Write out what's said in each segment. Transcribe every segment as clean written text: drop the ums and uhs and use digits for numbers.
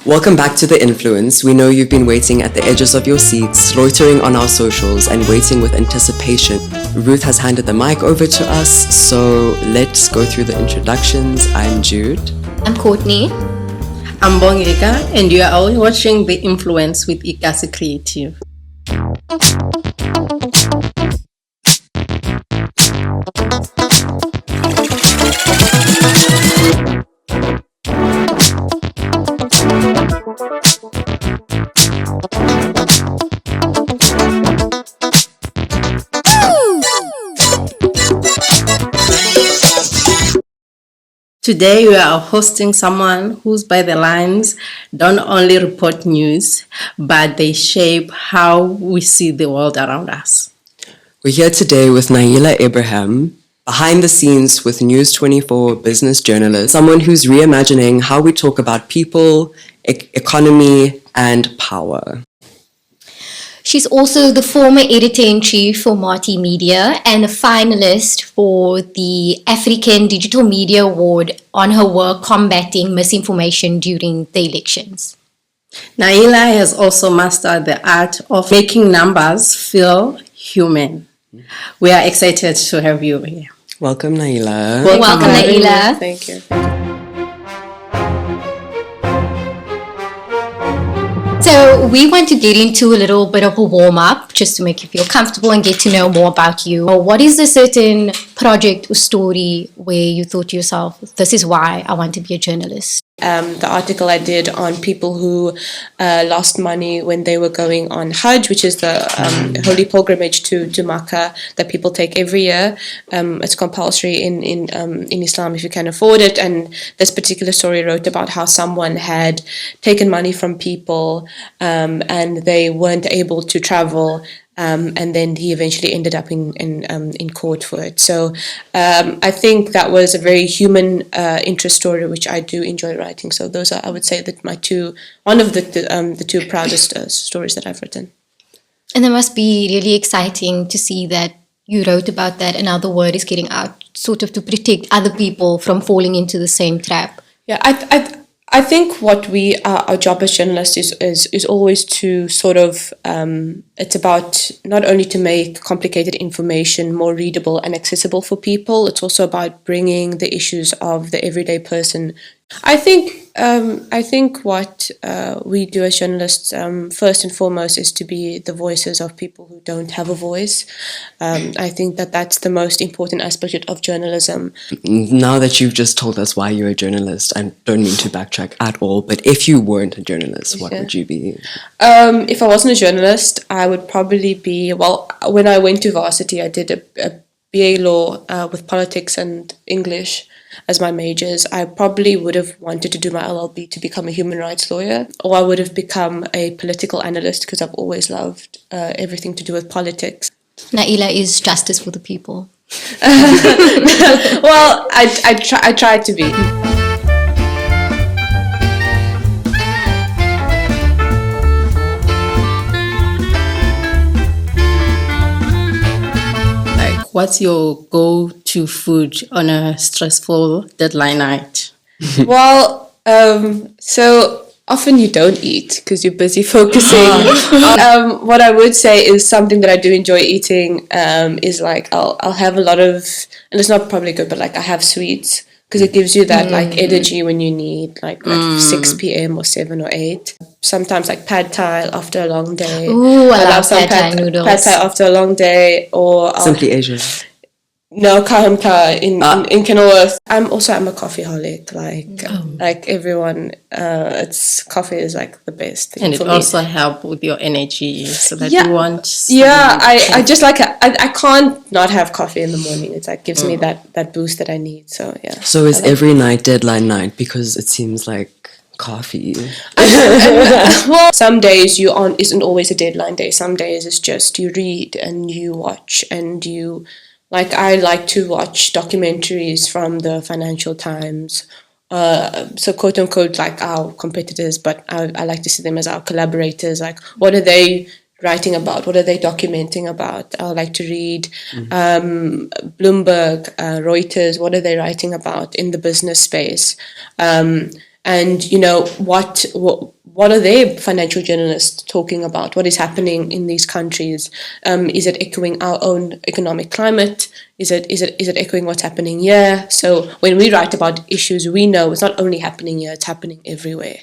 Welcome back to The Influence. We know you've been waiting at the edges of your seats, loitering on our socials, and waiting with anticipation. Ruth has handed the mic over to us, so let's go through the introductions. I'm Jude. I'm Courtney. I'm Bongeka, and you are all watching The Influence with iKasi Creative. Today we are hosting someone whose by the lines don't only report news, but they shape how we see the world around us. We're here today with Na'ilah Ebrahim, behind the scenes with News24 business journalist, someone who's reimagining how we talk about people, economy, and power. She's also the former Editor-in-Chief for Matie Media and a finalist for the African Digital Media Award on her work combating misinformation during the elections. Na'ilah has also mastered the art of making numbers feel human. We are excited to have you here. Welcome, Na'ilah. Welcome, Na'ilah. Thank you. So we want to get into a little bit of a warm-up just to make you feel comfortable and get to know more about you. What is a certain project or story where you thought to yourself, this is why I want to be a journalist? The article I did on people who lost money when they were going on Hajj, which is the holy pilgrimage to Makkah that people take every year. It's compulsory in Islam if you can afford it. And this particular story wrote about how someone had taken money from people and they weren't able to travel. And then he eventually ended up in court for it. So I think that was a very human interest story, which I do enjoy writing. So those are, I would say, that one of the two proudest stories that I've written. And it must be really exciting to see that you wrote about that and now the word is getting out, sort of to protect other people from falling into the same trap. Yeah, I think what our job as journalists is always to sort of, it's about not only to make complicated information more readable and accessible for people, it's also about bringing the issues of the everyday person. I think what we do as journalists, first and foremost, is to be the voices of people who don't have a voice. I think that's the most important aspect of journalism. Now that you've just told us why you're a journalist, I don't mean to backtrack at all, but if you weren't a journalist, what would you be? If I wasn't a journalist, I would probably be, well, when I went to varsity, I did a BA Law with politics and English as my majors. I probably would have wanted to do my LLB to become a human rights lawyer, or I would have become a political analyst because I've always loved everything to do with politics. Na'ilah is justice for the people. Well, I try to be. What's your go-to food on a stressful deadline night? Well, so often you don't eat because you're busy focusing. What I would say is something that I do enjoy eating is like I'll have a lot of, and it's not probably good, but like I have sweets because it gives you that like energy when you need like at 6 p.m. or 7 or 8. Sometimes like pad thai after a long day. Ooh, I love pad thai noodles. Pad thai after a long day, or Simply Asian. No, Kahamka in Kenilworth. I'm a coffeeholic. Like everyone, it's coffee is like the best thing. And for it me. also helps with your energy, so that Yeah. you want. Yeah, I just like I can't not have coffee in the morning. It's like gives me that boost that I need. So yeah. So is every night deadline night? Because it seems like coffee. Well, some days isn't always a deadline day. Some days it's just you read and you watch and you. Like I like to watch documentaries from the Financial Times, so quote unquote like our competitors, but I like to see them as our collaborators. Like what are they writing about? What are they documenting about? I like to read Bloomberg, Reuters. What are they writing about in the business space? And you know what what are their financial journalists talking about? What is happening in these countries? Is it echoing our own economic climate? Is it echoing what's happening here? So when we write about issues, we know it's not only happening here; it's happening everywhere.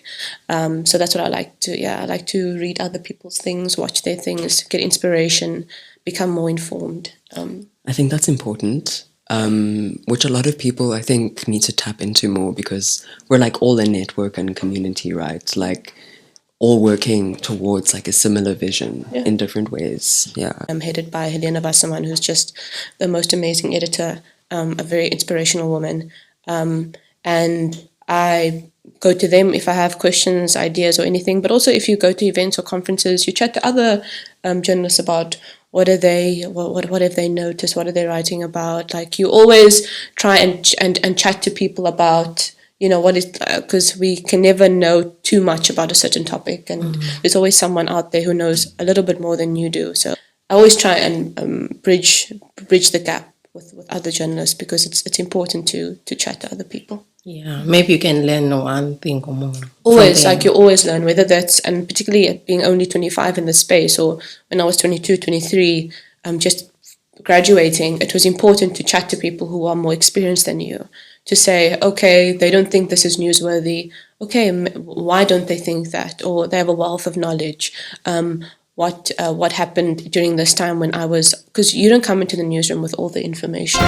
So that's what I like to. Yeah, I like to read other people's things, watch their things, get inspiration, become more informed. I think that's important, which a lot of people, I think, need to tap into more, because we're like all a network and community, right? Like all working towards like a similar vision in different ways. Yeah. I'm headed by Helena Wasserman, who's just the most amazing editor, a very inspirational woman. And I go to them if I have questions, ideas, or anything. But also if you go to events or conferences, you chat to other journalists about what have they noticed, what are they writing about. Like you always try and chat to people about, you know, what is, because we can never know too much about a certain topic, and there's always someone out there who knows a little bit more than you do. So I always try and bridge the gap with other journalists, because it's important to chat to other people. Yeah, maybe you can learn one thing or more. Always, like you always learn, whether that's, and particularly being only 25 in the space, or when I was 22, 23, just graduating, it was important to chat to people who are more experienced than you, to say, okay, they don't think this is newsworthy. Okay, why don't they think that? Or they have a wealth of knowledge. What happened during this time when I was, because you don't come into the newsroom with all the information.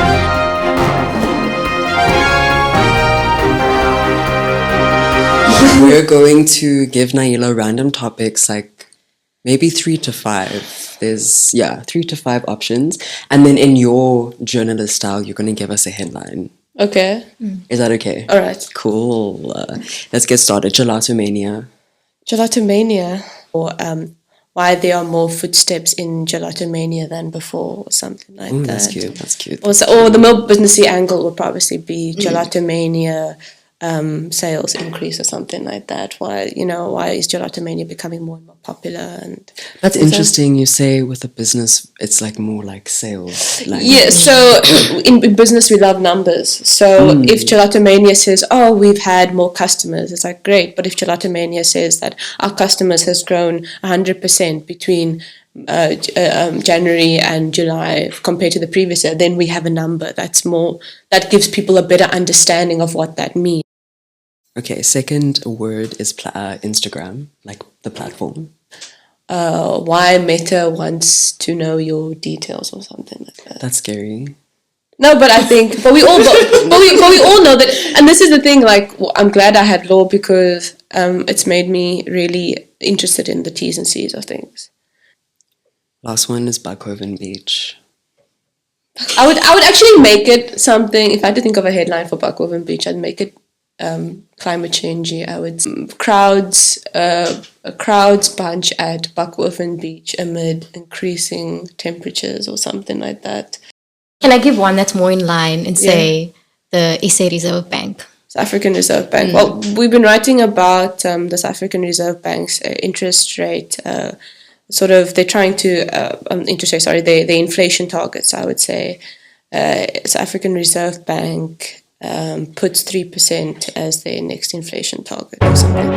We're going to give Na'ilah random topics, like maybe 3 to 5. There's 3 to 5 options, and then in your journalist style, you're going to give us a headline. Okay. Is that okay? All right. Cool. Let's get started. Gelato Mania. Gelato Mania, or why there are more footsteps in Gelato Mania than before, or something like that. That's cute. That's cute. Also, or the more businessy angle would probably be Gelato Mania. Sales increase or something like that. Why is Gelato Mania becoming more and more popular? And that's interesting. You say with a business, it's like more like sales. Yeah. So in business, we love numbers. So if Gelato Mania says, "Oh, we've had more customers," it's like great. But if Gelato Mania says that our customers has grown 100% between January and July compared to the previous year, then we have a number that gives people a better understanding of what that means. Okay, second word is Instagram, like the platform. Why Meta wants to know your details or something like that. That's scary. No, but I think, but we all know that, and this is the thing. Like, I'm glad I had law, because it's made me really interested in the T's and C's of things. Last one is Bakhoven Beach. I would actually make it something. If I had to think of a headline for Bakhoven Beach, I'd make it climate changey. I would crowds bunch at Bakhoven Beach amid increasing temperatures or something like that. Can I give one that's more in line and say the SA Reserve Bank? South African Reserve Bank. Well, we've been writing about the South African Reserve Bank's interest rate. They're trying to the inflation targets, I would say. South African Reserve Bank puts 3% as their next inflation target or something.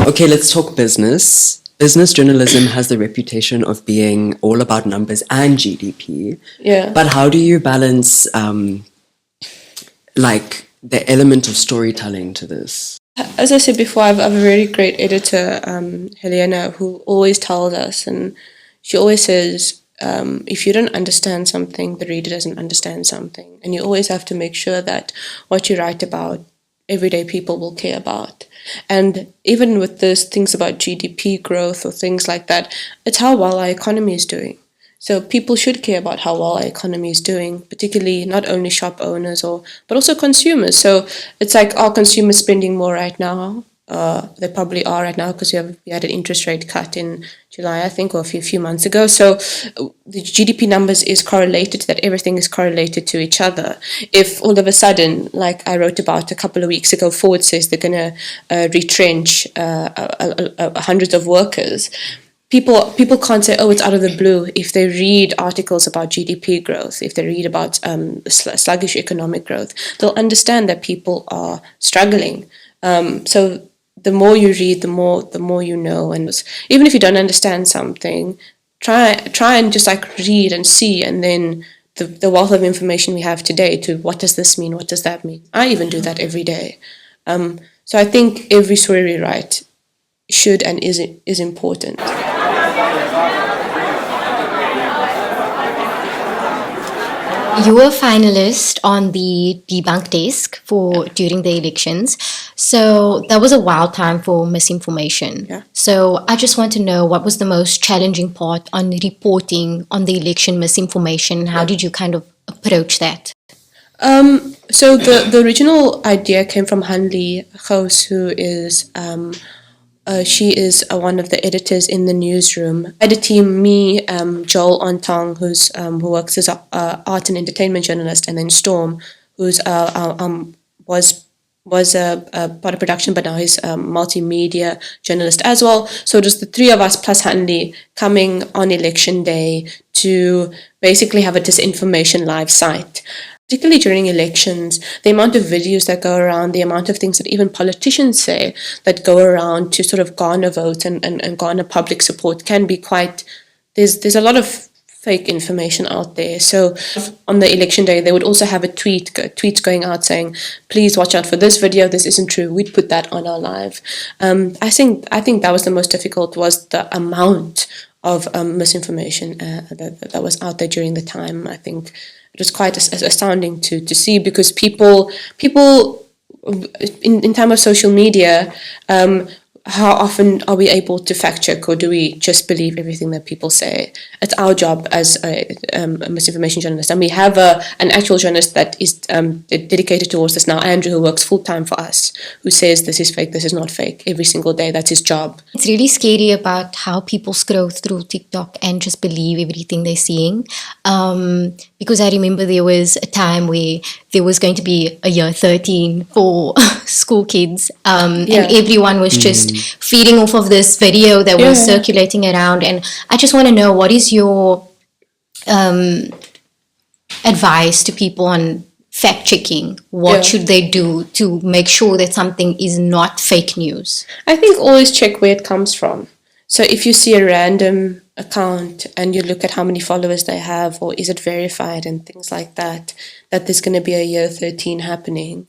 Okay, let's talk business. Business journalism has the reputation of being all about numbers and GDP. Yeah. But how do you balance the element of storytelling to this? As I said before, I have a very great editor, Helena, who always tells us, and she always says, if you don't understand something, the reader doesn't understand something. And you always have to make sure that what you write about, everyday people will care about. And even with those things about GDP growth or things like that, it's how well our economy is doing. So people should care about how well our economy is doing, particularly not only shop owners but also consumers. So it's like, are consumers spending more right now? They probably are right now, because we had an interest rate cut in July, I think, or a few months ago. So the GDP numbers is correlated, that everything is correlated to each other. If all of a sudden, like I wrote about a couple of weeks ago, Ford says they're going to retrench hundreds of workers, people can't say, oh, it's out of the blue. If they read articles about GDP growth, if they read about sluggish economic growth, they'll understand that people are struggling. So the more you read, the more you know. And even if you don't understand something, try and just like read and see, and then the wealth of information we have today to what does this mean, what does that mean. I even do that every day. So I think every story we write should and is important. You were a finalist on the Debunk Desk during the elections. So that was a wild time for misinformation. Yeah. So I just want to know, what was the most challenging part on reporting on the election misinformation? How did you kind of approach that? So the original idea came from Hanli Gous, who is she is one of the editors in the newsroom. I had a team, me, Joel Ontong, who works as a art and entertainment journalist, and then Storm, who's was a part of production, but now he's a multimedia journalist as well. So it was the three of us plus Hanli coming on election day to basically have a disinformation live site. Particularly during elections, the amount of videos that go around, the amount of things that even politicians say that go around to sort of garner votes and garner public support can be quite, there's a lot of fake information out there. So on the election day, they would also have tweets going out saying, please watch out for this video, this isn't true. We'd put that on our live. I think that was the most difficult, was the amount of misinformation that was out there during the time. I think it was quite astounding to see, because people in time of social media, how often are we able to fact check, or do we just believe everything that people say? It's our job as a misinformation journalist, and we have an actual journalist that is dedicated towards this now, Andrew, who works full time for us, who says this is fake, this is not fake, every single day. That's his job. It's really scary about how people scroll through TikTok and just believe everything they're seeing. Because I remember there was a time where there was going to be a year 13 for school kids, and everyone was just feeding off of this video that was circulating around. And I just want to know, what is your advice to people on fact checking? What should they do to make sure that something is not fake news? I think always check where it comes from. So if you see a random account and you look at how many followers they have, or is it verified and things like that, that there's going to be a year 13 happening,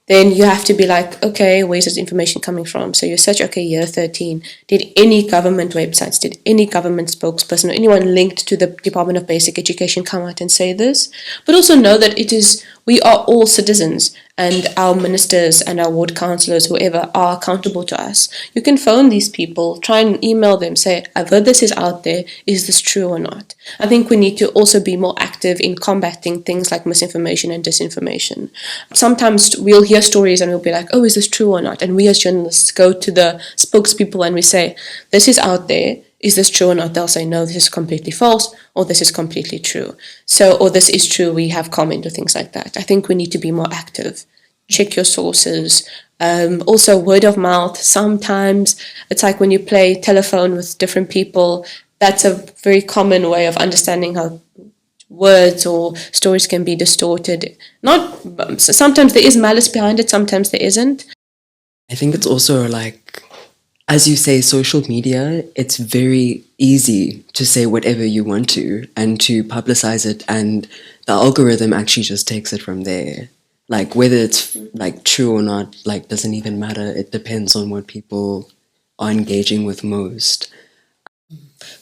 then you have to be like, okay, where's this information coming from? So you search, okay, year 13. Did any government websites, did any government spokesperson or anyone linked to the Department of Basic Education come out and say this? But also know that we are all citizens, and our ministers and our ward councillors, whoever, are accountable to us. You can phone these people, try and email them, say, I've heard this is out there, is this true or not? I think we need to also be more active in combating things like misinformation and disinformation. Sometimes we'll hear stories and we'll be like, oh, is this true or not? And we as journalists go to the spokespeople and we say, this is out there, is this true or not? They'll say, no, this is completely false, or this is completely true. So, or this is true, we have comment, or things like that. I think we need to be more active. Check your sources. Also, word of mouth. Sometimes it's like when you play telephone with different people, that's a very common way of understanding how words or stories can be distorted. Sometimes there is malice behind it, sometimes there isn't. I think it's also like, as you say, social media, it's very easy to say whatever you want to and to publicize it, and the algorithm actually just takes it from there. Like, whether it's like true or not, like, doesn't even matter. It depends on what people are engaging with most.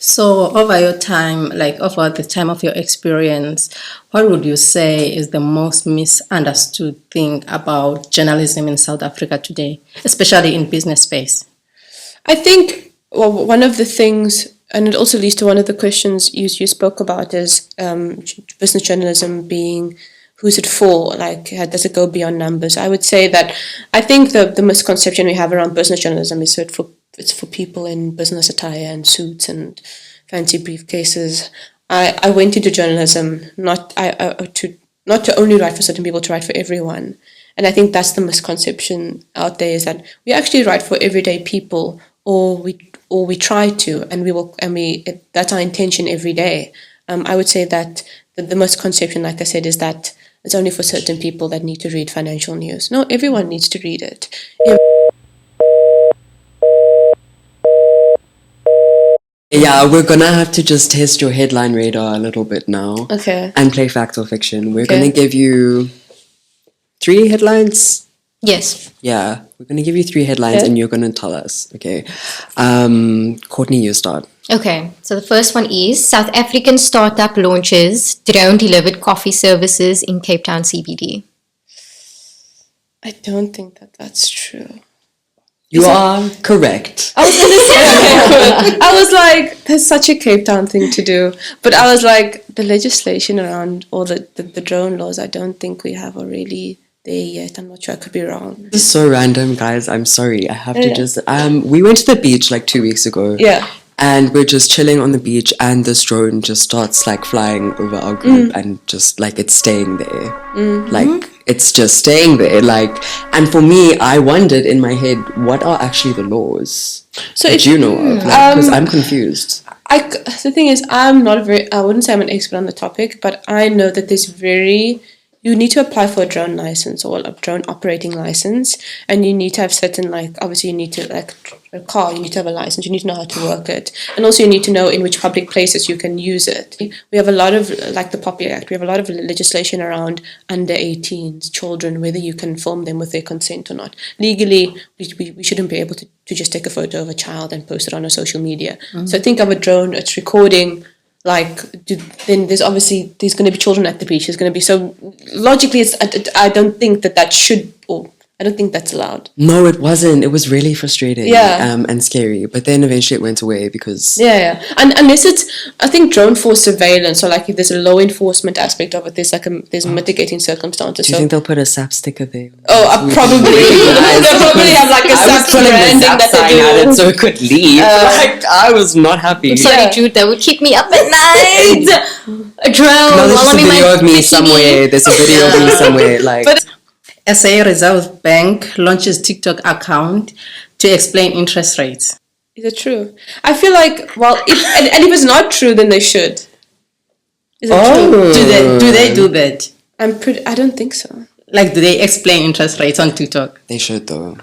So over your time, like over the time of your experience, what would you say is the most misunderstood thing about journalism in South Africa today, especially in business space? I think, well, one of the things, and it also leads to one of the questions you spoke about, is business journalism being, who's it for? Like, does it go beyond numbers? I would say that I think the misconception we have around business journalism is that it's for people in business attire and suits and fancy briefcases. I went into journalism not to only write for certain people, to write for everyone. And I think that's the misconception out there, is that we actually write for everyday people, or or we try to, and that's our intention every day. I would say that the misconception, like I said, is that it's only for certain people that need to read financial news. No, everyone needs to read it. Yeah, we're gonna have to just test your headline radar a little bit now. Okay. And play fact or fiction. We're gonna give you 3 headlines. Yes. Yeah, we're gonna give you 3 headlines and you're gonna tell us. Okay. Courtney, you start. Okay, so the first one is South African startup launches drone-delivered coffee services in Cape Town CBD. I don't think that's true. You are correct. I was going to say, okay, cool. I was like, that's such a Cape Town thing to do. But I was like, the legislation around all the drone laws, I don't think we have already there yet. I'm not sure, I could be wrong. This is so random, guys. I'm sorry. I have to just... we went to the beach like 2 weeks ago. Yeah. And we're just chilling on the beach and this drone just starts like flying over our group and just like it's staying there. Like it's just staying there. Like, and for me, I wondered in my head, what are actually the laws that you know of? Because I'm confused. The thing is, I wouldn't say I'm an expert on the topic, but I know that you need to apply for a drone license or a drone operating license, and you need to have certain, like, obviously you need to, like, a car, you need to have a license, you need to know how to work it, and also you need to know in which public places you can use it. We have a lot of, like the Poppy Act, we have a lot of legislation around under 18s, children, whether you can film them with their consent or not. Legally, we shouldn't be able to just take a photo of a child and post it on a social media. So think of a drone, it's recording. Then there's going to be children at the beach. There's going to be, so logically, I don't think that should, or I don't think that's allowed. No, it wasn't. It was really frustrating and scary. But then eventually it went away because... Yeah. And unless I think drone for surveillance, so like if there's a law enforcement aspect of it, there's mitigating circumstances. Do you think they'll put a SAP sticker there? Oh, probably. They'll probably have like a SAP branding that they do. At it so it could leave. I was not happy. I'm sorry, Jude, that would keep me up at night. A drone. No, there's just a video of me somewhere. There's a video of me somewhere. Like... SA Reserve Bank launches TikTok account to explain interest rates. Is it true? I feel like, well, if it's not true, then they should. Is it true? Do they do that? I don't think so. Like, do they explain interest rates on TikTok? They should, though.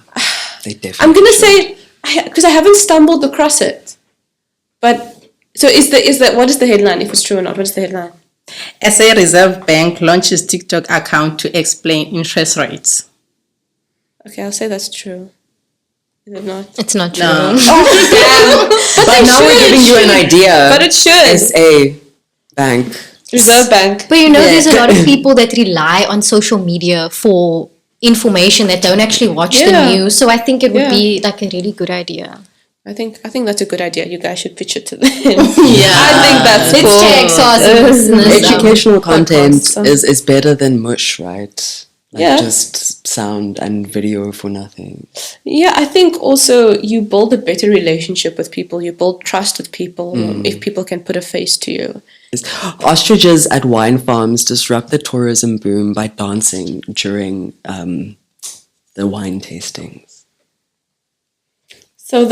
They definitely I'm going to should. say, because I haven't stumbled across it. But, so what is the headline, if it's true or not? What is the headline? SA Reserve Bank launches TikTok account to explain interest rates. Okay, I'll say that's true. Is it not? It's not true. No. But now we're giving you an idea. But it should. SA Bank. Reserve Bank. But there's a lot of people that rely on social media for information that don't actually watch the news. So I think it would be like a really good idea. I think that's a good idea. You guys should pitch it to them. I think that's cool. Let's check business. Educational content is better than mush, right? Just sound and video for nothing. Yeah, I think also you build a better relationship with people. You build trust with people if people can put a face to you. Ostriches at wine farms disrupt the tourism boom by dancing during the wine tastings. So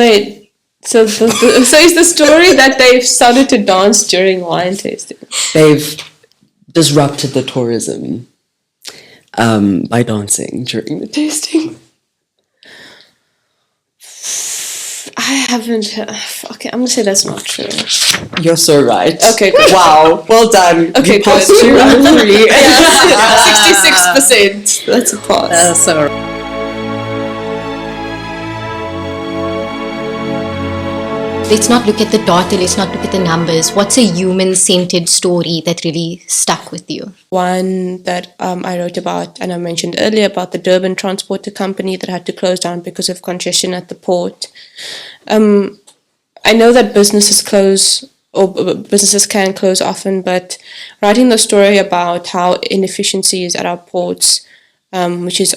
is the story that they've started to dance during wine tasting? They've disrupted the tourism by dancing during the tasting. I haven't. Okay, I'm gonna say that's not true. You're so right. Okay, good. Wow, well done. Okay, you passed good. 2 out of 3. 66%. That's a pass. So Let's not look at the data, let's not look at the numbers. What's a human-centered story that really stuck with you? One that I wrote about, and I mentioned earlier, about the Durban transporter company that had to close down because of congestion at the port. I know that businesses close, or businesses can close often, but writing the story about how inefficiencies at our ports, which is,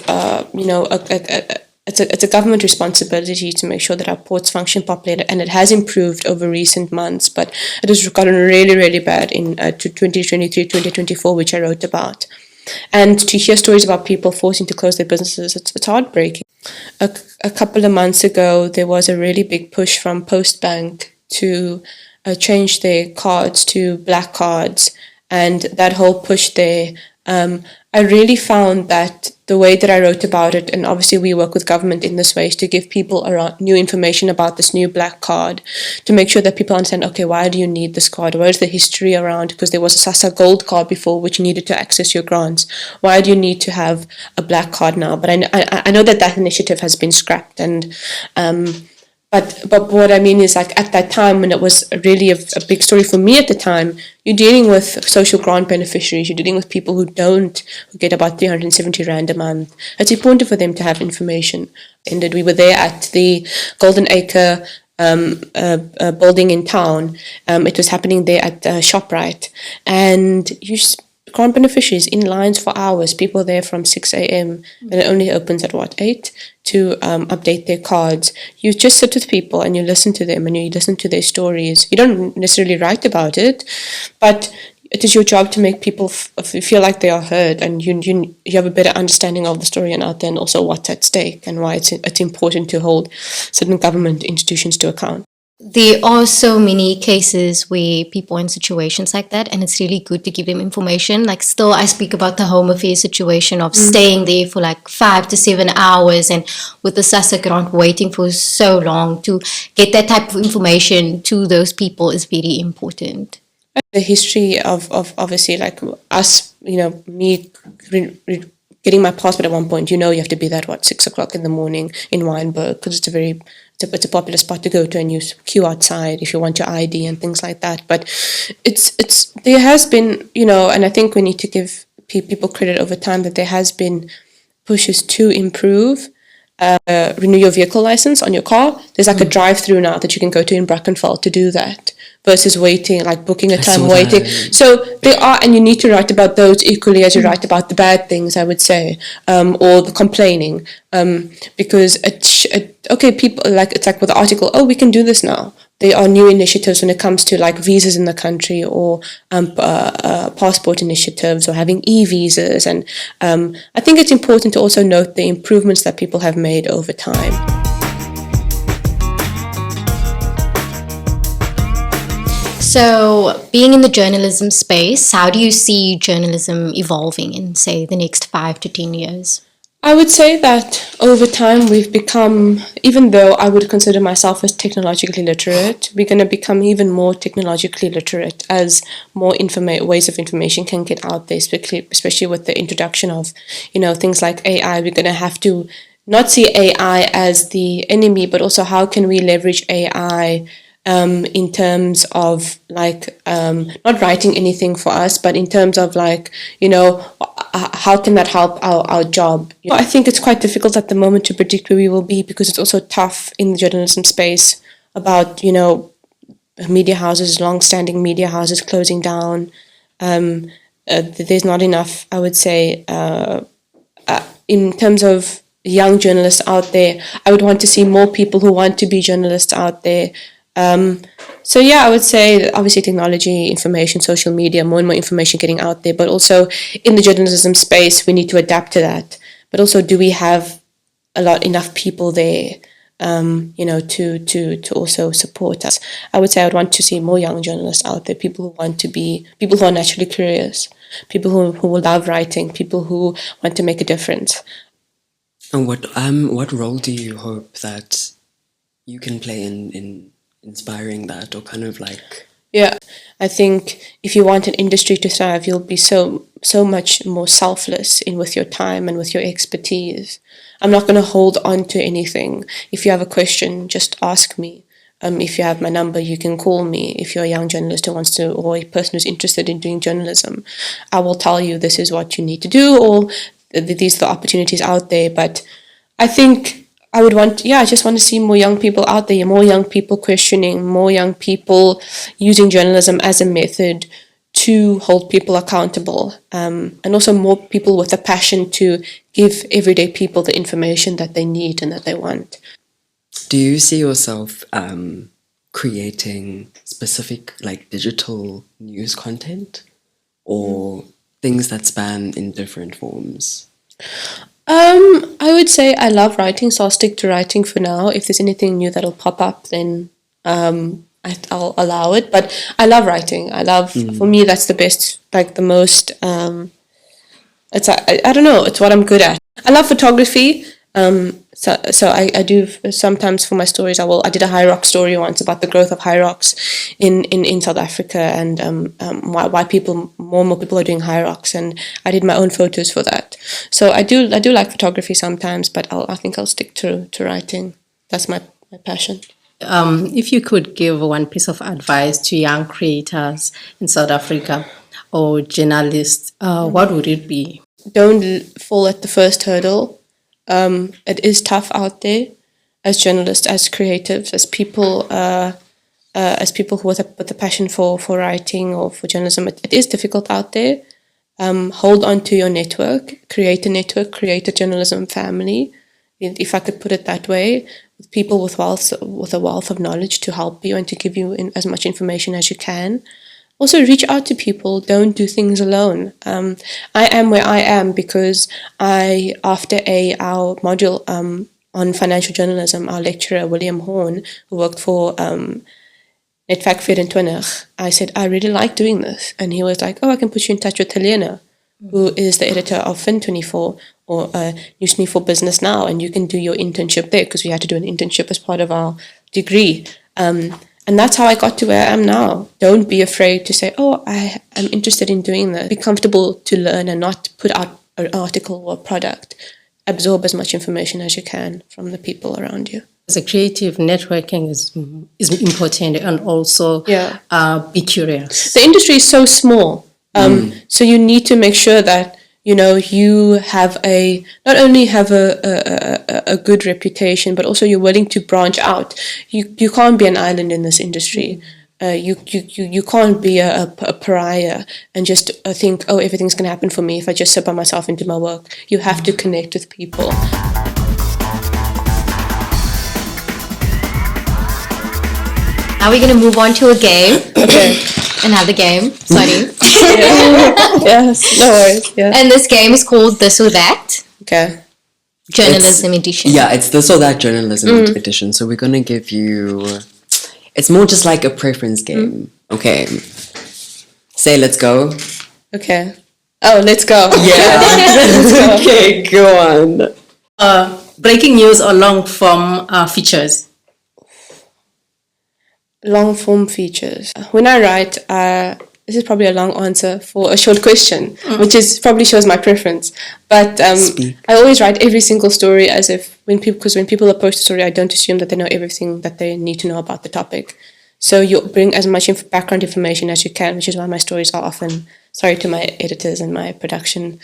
it's a government responsibility to make sure that our ports function properly, and it has improved over recent months, but it has gotten really, really bad in 2023, 2024, which I wrote about. And to hear stories about people forcing to close their businesses, it's heartbreaking. A couple of months ago, there was a really big push from Postbank to change their cards to black cards, and that whole push there, I really found that the way that I wrote about it, and obviously we work with government in this way, is to give people around new information about this new black card, to make sure that people understand, okay, why do you need this card? What is the history around? Because there was a SASSA gold card before, which you needed to access your grants. Why do you need to have a black card now? But I know that initiative has been scrapped, and but what I mean is, like, at that time, when it was really a big story for me at the time, you're dealing with social grant beneficiaries, you're dealing with people who get about 370 Rand a month. It's important for them to have information. And we were there at the Golden Acre building in town. It was happening there at ShopRite. And grant beneficiaries in lines for hours, people there from 6 a.m. and it only opens at 8 to update their cards. You just sit with people and you listen to them and you listen to their stories. You don't necessarily write about it, but it is your job to make people feel like they are heard, and you have a better understanding of the story and out there, and also what's at stake and why it's important to hold certain government institutions to account. There are so many cases where people are in situations like that, and it's really good to give them information. Like, still, I speak about the Home Affairs situation of staying there for like 5 to 7 hours, and with the SASSA grant waiting for so long. To get that type of information to those people is very important. The history of obviously, like, us, me getting my passport at one point, you have to be there at 6 o'clock in the morning in Wynberg, because it's a popular spot to go to, and you queue outside if you want your ID and things like that. But there has been, and I think we need to give people credit over time that there has been pushes to improve. Renew your vehicle license on your car. There's like a drive-through now that you can go to in Brackenfell to do that, versus waiting, like booking a time waiting. So there are, and you need to write about those equally as you write about the bad things, I would say, or the complaining, because people, like, it's like with the article, we can do this now. There are new initiatives when it comes to, like, visas in the country, or passport initiatives, or having e-visas, and I think it's important to also note the improvements that people have made over time. So, being in the journalism space, how do you see journalism evolving in, say, the next 5 to 10 years? I would say that over time we've become, even though I would consider myself as technologically literate, we're going to become even more technologically literate as more ways of information can get out there, especially with the introduction of, things like AI. We're going to have to not see AI as the enemy, but also how can we leverage AI in terms of, like, not writing anything for us, but in terms of, like, how can that help our job? I think it's quite difficult at the moment to predict where we will be, because it's also tough in the journalism space about, media houses, long-standing media houses closing down. There's not enough, I would say, in terms of young journalists out there. I would want to see more people who want to be journalists out there. So yeah, I would say obviously technology, information, social media, more and more information getting out there, but also in the journalism space, we need to adapt to that. But also, do we have enough people there, to also support us? I would say I would want to see more young journalists out there, people who are naturally curious, people who love writing, people who want to make a difference. And what role do you hope that you can play in inspiring that, or kind of like... Yeah, I think if you want an industry to thrive, you'll be so much more selfless with your time and with your expertise. I'm not going to hold on to anything. If you have a question, just ask me. If you have my number, you can call me. If you're a young journalist who wants to, or a person who's interested in doing journalism, I will tell you this is what you need to do, or these are the opportunities out there. But I think I just want to see more young people out there, more young people questioning, more young people using journalism as a method to hold people accountable, and also more people with a passion to give everyday people the information that they need and that they want. Do you see yourself creating specific, like, digital news content, or things that span in different forms? I would say I love writing, so I'll stick to writing for now. If there's anything new that'll pop up, then I'll allow it. But I love writing. I love, for me, that's the best, like the most, it's, I don't know, it's what I'm good at. I love photography. So I do sometimes for my stories. I did a high rock story once about the growth of high rocks in South Africa, and why more people are doing high rocks, and I did my own photos for that. So I do like photography sometimes, but I think I'll stick to writing. That's my passion. If you could give one piece of advice to young creators in South Africa or journalists, what would it be? Don't fall at the first hurdle. It is tough out there as journalists, as creatives, as people who with a passion for writing or for journalism. It is difficult out there. Hold on to your network, create a journalism family, if I could put it that way, with people with a wealth of knowledge to help you and to give you as much information as you can. Also, reach out to people. Don't do things alone. I am where I am because after our module on financial journalism, our lecturer, William Horn, who worked for Netvak 24, I said, I really like doing this. And he was like, oh, I can put you in touch with Helena, who is the editor of Fin24 or News24 Business Now, and you can do your internship there, because we had to do an internship as part of our degree. And that's how I got to where I am now. Don't be afraid to say, oh, I am interested in doing that. Be comfortable to learn and not put out an article or product. Absorb as much information as you can from the people around you. As a creative, networking is important, and also be curious. The industry is so small. So you need to make sure that you have not only have a good reputation, but also you're willing to branch out. You can't be an island in this industry. You can't be a pariah and just think, oh, everything's going to happen for me if I just sit by myself and do my work. You have to connect with people. Now we're going to move on to a game. Okay. Another game. Sorry. Yes, no worries. Yeah. And this game is called This or That. Okay. Journalism edition. Yeah, it's this or that journalism edition. So we're going to give you... It's more just like a preference game. Okay. Say, let's go. Okay. Oh, let's go. Yeah. Okay, go on. Breaking news or long-form features? Long-form features. When I write, this is probably a long answer for a short question, which probably shows my preference. But I always write every single story as if when people approach the story, I don't assume that they know everything that they need to know about the topic. So you bring as much background information as you can, which is why my stories are often, sorry to my editors and my production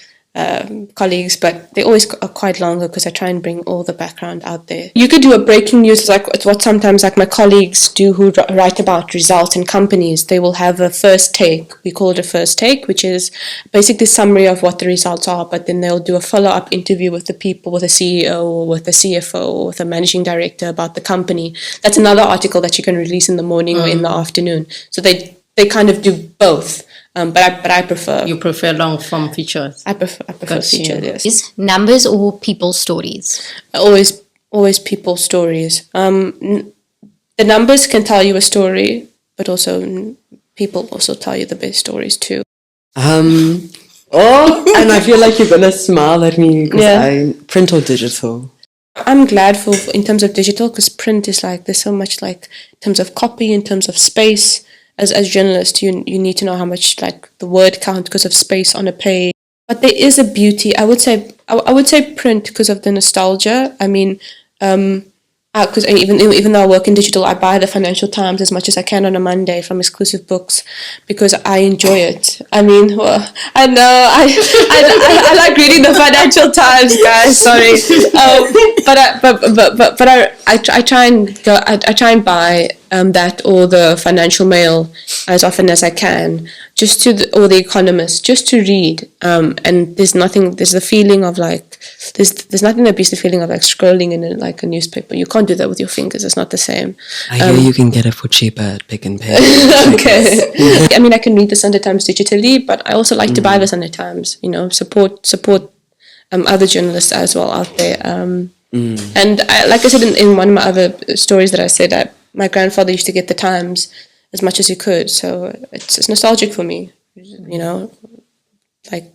colleagues, but they always are quite longer because I try and bring all the background out there. You could do a breaking news, like it's what sometimes like my colleagues do who write about results in companies. They will have a first take. We call it a first take, which is basically a summary of what the results are, but then they'll do a follow-up interview with the people, with a CEO or with a CFO or with a managing director about the company. That's another article that you can release in the morning or in the afternoon. So they kind of do both. But I prefer... You prefer long-form features? I prefer features, yes. Numbers or people stories? Always people stories. The numbers can tell you a story, but also people also tell you the best stories too. And I feel like you're going to smile at me because I print or digital. I'm glad in terms of digital, because print is like, there's so much like, in terms of copy, in terms of space. As journalists, you need to know how much like the word count because of space on a page. But there is a beauty. I would say print because of the nostalgia. I mean, because even though I work in digital, I buy the Financial Times as much as I can on a Monday from Exclusive Books because I enjoy it. I mean, I know I like reading the Financial Times, guys. Sorry, but I try and buy that or the Financial Mail as often as I can or The Economist, just to read. And there's the feeling of like, there's nothing that beats the feeling of like scrolling in like a newspaper. You can't do that with your fingers. It's not the same. I hear you can get it for cheaper at Pick and Pay. Okay. I mean, I can read the Sunday Times digitally, but I also like to buy the Sunday Times, support other journalists as well out there. And like I said in one of my other stories that I said, that my grandfather used to get the Times as much as he could, so it's nostalgic for me, I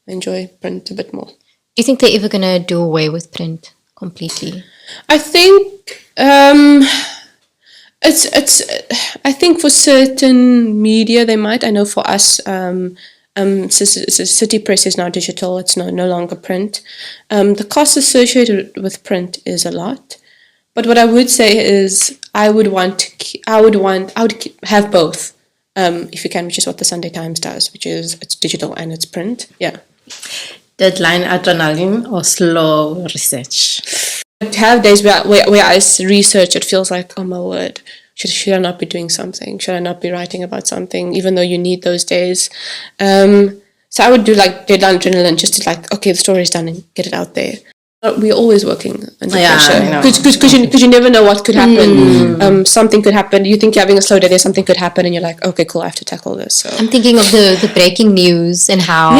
enjoy print a bit more. Do you think they're ever going to do away with print completely? I think I think for certain media they might. I know for us, City Press is now digital. It's no longer print. The cost associated with print is a lot. But what I would say is I would have both, if you can, which is what the Sunday Times does, which is it's digital and it's print. Yeah. Deadline adrenaline or slow research? I have days where I research, it feels like, oh my word, should I not be doing something? Should I not be writing about something, even though you need those days? So I would do like deadline adrenaline, just to like, okay, the story is done and get it out there. We're always working under pressure because you never know what could happen. Something could happen. You think you're having a slow day, something could happen, and you're like, okay, cool, I have to tackle this. So I'm thinking of the breaking news and how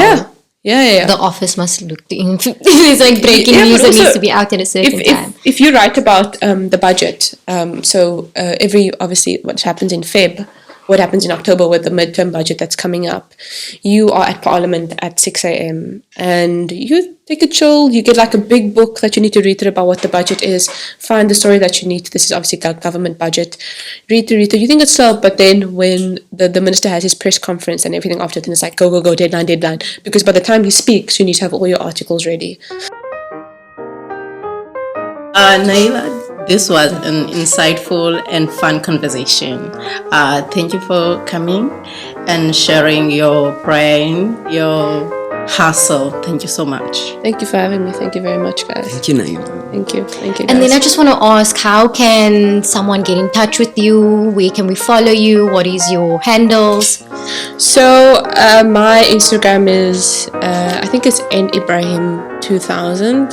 the office must look. It's like breaking news that needs to be out at a certain time. If you write about the budget, obviously what happens in Feb, what happens in October with the midterm budget that's coming up, you are at Parliament at 6 a.m. and you take a chill, you get like a big book that you need to read through about what the budget is, find the story that you need. This is obviously government budget. Read through. You think it's slow, but then when the minister has his press conference and everything after, then it's like, go, deadline. Because by the time he speaks, you need to have all your articles ready. Na'ilah, this was an insightful and fun conversation. Thank you for coming and sharing your brain, your hustle. Thank you so much. Thank you for having me. Thank you very much, guys. Thank you, Na'ilah. Thank you, guys. And then I just want to ask, how can someone get in touch with you? Where can we follow you? What is your handles? So my Instagram is, I think it's Ebrahim 2000.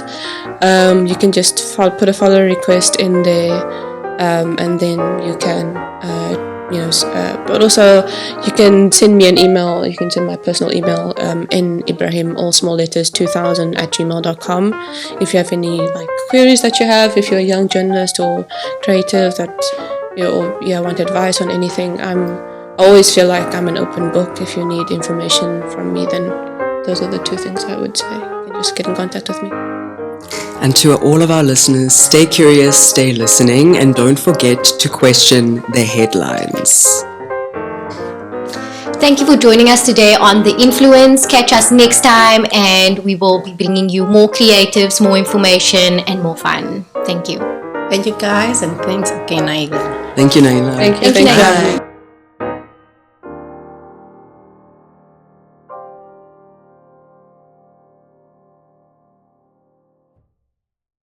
You can just put a follow request in there, and then you can, but also you can send me an email. You can send my personal email, Ebrahim, all small letters, 2000 @gmail.com. If you have any like queries that you have, if you're a young journalist or creative that want advice on anything, I always feel like I'm an open book. If you need information from me, then those are the two things I would say. You can just get in contact with me. And to all of our listeners, stay curious, stay listening, and don't forget to question the headlines. Thank you for joining us today on The Influence. Catch us next time, and we will be bringing you more creatives, more information, and more fun. Thank you. Thank you, guys, and thanks again, Na'ilah. Thank you, Na'ilah. Thank you. Na'ilah.